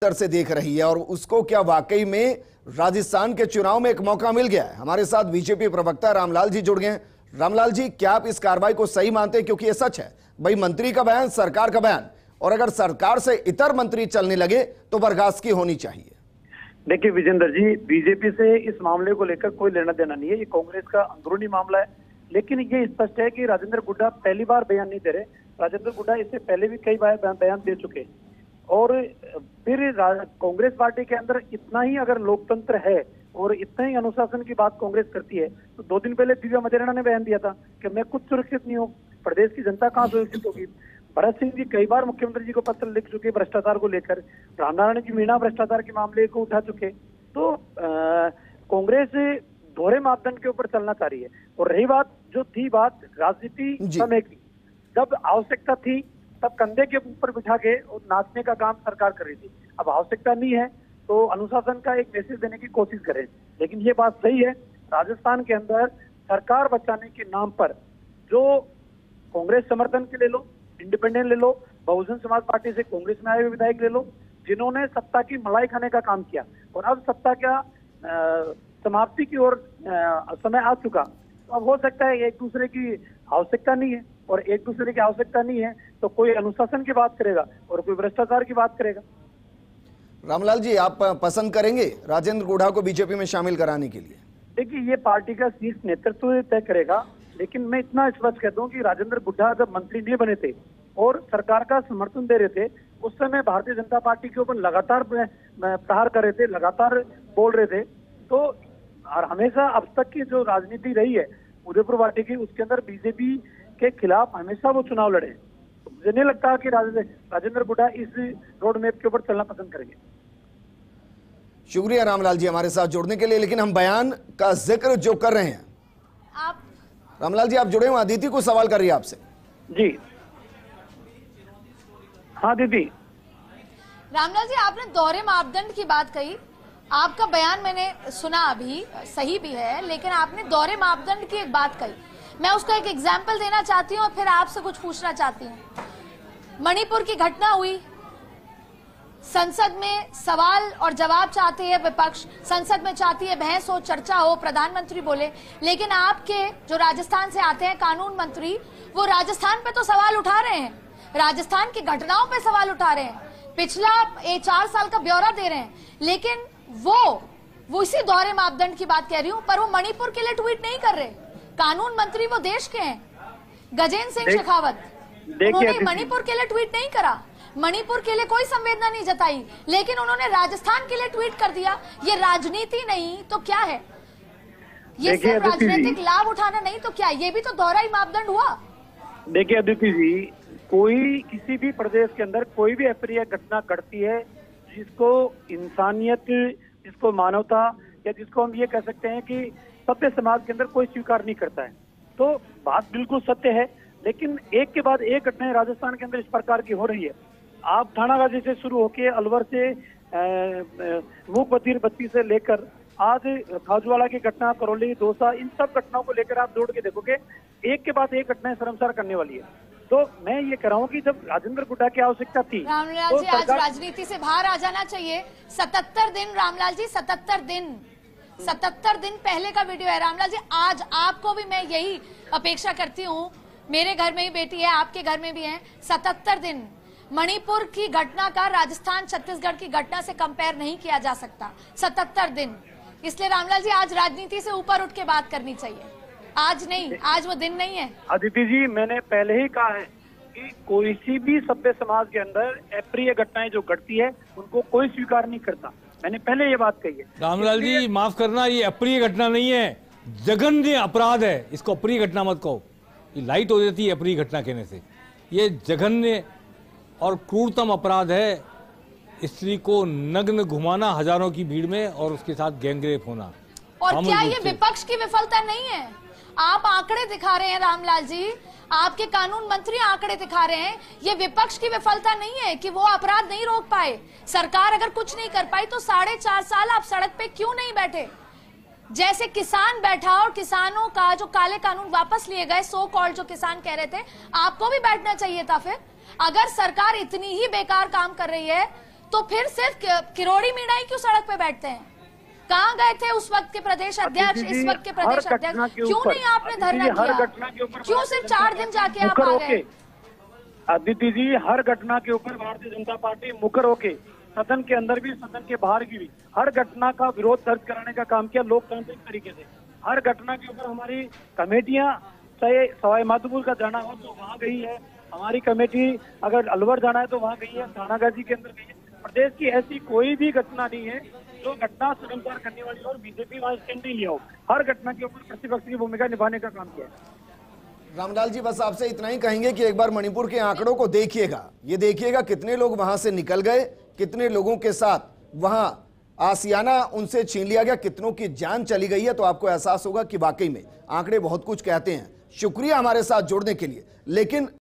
तरह से देख रही है और उसको क्या वाकई में राजस्थान के चुनाव में एक मौका मिल गया है? हमारे साथ बीजेपी प्रवक्ता रामलाल जी जुड़ गए हैं। रामलाल जी, क्या आप इस कार्रवाई को सही मानते हैं? क्योंकि ये सच है भाई, मंत्री का बयान, सरकार का बयान, और अगर सरकार से इतर मंत्री चलने लगे तो बर्खास्तगी होनी चाहिए। देखिए विजेंद्र जी, बीजेपी से इस मामले को लेकर कोई लेना देना नहीं है, ये कांग्रेस का अंदरूनी मामला है। लेकिन ये स्पष्ट है कि राजेंद्र गुड्डा पहली बार बयान नहीं दे रहे। राजेंद्र गुड्डा इससे पहले भी कई बार बयान दे चुके, और फिर कांग्रेस पार्टी के अंदर इतना ही अगर लोकतंत्र है और इतना ही अनुशासन की बात कांग्रेस करती है, तो 2 दिन पहले दिव्या मदेरणा ने बयान दिया था कि मैं खुद सुरक्षित नहीं हूँ, प्रदेश की जनता कहाँ सुरक्षित होगी। भरत सिंह जी कई बार मुख्यमंत्री जी को पत्र लिख चुके भ्रष्टाचार को लेकर, रामनारायण जी मीणा भ्रष्टाचार के मामले को उठा चुके। तो कांग्रेस दोहरे मापदंड के ऊपर चलना चाह रही है। और रही बात जो थी बात राजनीति समय की, जब आवश्यकता थी तब कंधे के ऊपर बिठा के और नाचने का काम सरकार कर रही थी। अब आवश्यकता नहीं है तो अनुशासन का एक मैसेज देने की कोशिश करें। लेकिन ये बात सही है, राजस्थान के अंदर सरकार बचाने के नाम पर जो कांग्रेस समर्थन के ले लो, इंडिपेंडेंट ले लो, बहुजन समाज पार्टी से कांग्रेस में आए हुए विधायक ले लो, जिन्होंने सत्ता की मलाई खाने का काम किया, और अब सत्ता क्या समाप्ति की ओर समय आ चुका, तो अब हो सकता है एक दूसरे की आवश्यकता नहीं है, और एक दूसरे की आवश्यकता नहीं है तो कोई अनुशासन की बात करेगा और कोई भ्रष्टाचार की बात करेगा। रामलाल जी, आप पसंद करेंगे राजेंद्र गुड्डा को बीजेपी में शामिल कराने के लिए? देखिए, ये पार्टी का शीर्ष नेतृत्व तय करेगा, लेकिन मैं इतना स्पष्ट कहता हूँ कि राजेंद्र गुड्डा जब मंत्री नहीं बने थे और सरकार का समर्थन दे रहे थे, उस समय भारतीय जनता पार्टी के ऊपर लगातार प्रहार कर रहे थे, लगातार बोल रहे थे। तो और हमेशा अब तक की जो राजनीति रही है उदयपुर पार्टी की, उसके अंदर बीजेपी के खिलाफ हमेशा वो चुनाव लड़े। तो मुझे नहीं लगता कि राजेंद्र गुड्डा इस रोड मैप के ऊपर चलना पसंद करेंगे। शुक्रिया रामलाल जी हमारे साथ जुड़ने के लिए। लेकिन हम बयान का जिक्र जो कर रहे हैं, आप रामलाल जी आप जुड़े हुए, अदिति को सवाल कर रही है आपसे। जी हाँ दीदी। रामलाल जी, आपने दोहरे मापदंड की बात कही, आपका बयान मैंने सुना, अभी सही भी है, लेकिन आपने दोहरे मापदंड की एक बात कही। मैं उसका एक एग्जाम्पल देना चाहती हूँ और फिर आपसे कुछ पूछना चाहती हूँ। मणिपुर की घटना हुई, संसद में सवाल और जवाब चाहती है विपक्ष, संसद में चाहती है बहस हो, चर्चा हो, प्रधानमंत्री बोले, लेकिन आपके जो राजस्थान से आते हैं कानून मंत्री, वो राजस्थान पे तो सवाल उठा रहे हैं, राजस्थान की घटनाओं पे सवाल उठा रहे हैं, पिछला 4 साल का ब्यौरा दे रहे हैं, लेकिन वो इसी दोहरे मापदंड की बात कह रही हूँ। पर वो मणिपुर के लिए ट्वीट नहीं कर रहे, कानून मंत्री वो देश के हैं, गजेंद्र सिंह शेखावत, उन्होंने मणिपुर के लिए ट्वीट नहीं करा, मणिपुर के लिए कोई संवेदना नहीं जताई, लेकिन उन्होंने राजस्थान के लिए ट्वीट कर दिया। ये राजनीति नहीं तो क्या है? ये सिर्फ राजनीतिक लाभ उठाना नहीं तो क्या? ये भी तो दोहरा ही मापदंड हुआ। देखिए अदिति जी, कोई किसी भी प्रदेश के अंदर कोई भी अप्रिय घटना घटती है जिसको इंसानियत, जिसको मानवता, या जिसको हम ये कह सकते हैं कि सभ्य समाज के अंदर कोई स्वीकार नहीं करता है, तो बात बिल्कुल सत्य है। लेकिन एक के बाद एक घटनाएं राजस्थान के अंदर इस प्रकार की हो रही है। आप थानागाजी से शुरू होके अलवर से मूक बधिर बत्ती से लेकर आज खाजूवाड़ा की घटना, करौली, दौसा, इन सब घटनाओं को लेकर आप जोड़ के देखोगे, एक के बाद एक घटनाएं शर्मसार करने वाली है। तो मैं ये कह रहा हूँ कि जब राजेंद्र गुड्डा की आवश्यकता थी, रामलाल जी आज राजनीति से बाहर आ जाना चाहिए। 77 दिन रामलाल जी, 77 दिन पहले का वीडियो है। रामलाल जी, आज आपको भी मैं यही अपेक्षा करती हूँ, मेरे घर में ही बेटी है, आपके घर में भी है, 77 दिन मणिपुर की घटना का राजस्थान छत्तीसगढ़ की घटना से कंपेयर नहीं किया जा सकता। 77 दिन, इसलिए रामलाल जी आज राजनीति से ऊपर उठ के बात करनी चाहिए। आज नहीं, आज वो दिन नहीं है। अदिति जी, मैंने पहले ही कहा है कि कोई सी भी सभ्य समाज के अंदर अप्रिय घटनाएं जो घटती है उनको कोई स्वीकार नहीं करता। मैंने पहले ये बात कही है। रामलाल जी माफ करना, ये अप्रिय घटना नहीं है, जघन्य अपराध है, इसको अप्रिय घटना मत कहो, ये लाइट हो जाती है अप्रिय घटना कहने से। ये जघन्य और क्रूरतम अपराध है, स्त्री को नग्न घुमाना हजारों की भीड़ में और उसके साथ गैंगरेप होना। और क्या ये विपक्ष की विफलता नहीं है? आप आंकड़े दिखा रहे हैं रामलाल जी, आपके कानून मंत्री आंकड़े दिखा रहे हैं, ये विपक्ष की विफलता नहीं है कि वो अपराध नहीं रोक पाए। सरकार अगर कुछ नहीं कर पाई तो 4.5 साल आप सड़क पे क्यों नहीं बैठे? जैसे किसान बैठा और किसानों का जो काले कानून वापस लिए गए, सो कॉल्ड जो किसान कह रहे थे, आपको भी बैठना चाहिए था। फिर अगर सरकार इतनी ही बेकार काम कर रही है तो फिर सिर्फ किरोड़ी मीणा ही क्यों सड़क पे बैठते हैं? कहाँ गए थे उस वक्त के प्रदेश अध्यक्ष, इस वक्त के प्रदेश अध्यक्ष? क्यों नहीं आपने धरना किया? क्यों सिर्फ 4 दिन जाके आप आ गए? अदिति जी, हर घटना के ऊपर भारतीय जनता पार्टी मुकर होके सदन के अंदर भी सदन के बाहर की भी हर घटना का विरोध दर्ज कराने का काम किया लोकतांत्रिक तरीके से। हर घटना के ऊपर हमारी कमेटियां, चाहे सवाई माधोपुर का जाना हो तो वहां गई है हमारी कमेटी, अगर अलवर जाना है तो वहां गई है, थानागाजी के अंदर गई है। प्रदेश की ऐसी कोई भी घटना नहीं है जो घटना शर्मसार करने वाली और बीजेपी वहां स्टैंड नहीं लिया हो। हर घटना के ऊपर प्रतिपक्ष की भूमिका निभाने का काम किया है। रामलाल जी, बस आपसे इतना ही कहेंगे कि एक बार मणिपुर के आंकड़ों को देखिएगा, ये देखिएगा कितने लोग वहां से निकल गए, कितने लोगों के साथ वहां आसियाना उनसे छीन लिया गया, कितनों की जान चली गई है, तो आपको एहसास होगा कि वाकई में आंकड़े बहुत कुछ कहते हैं। शुक्रिया हमारे साथ जुड़ने के लिए। लेकिन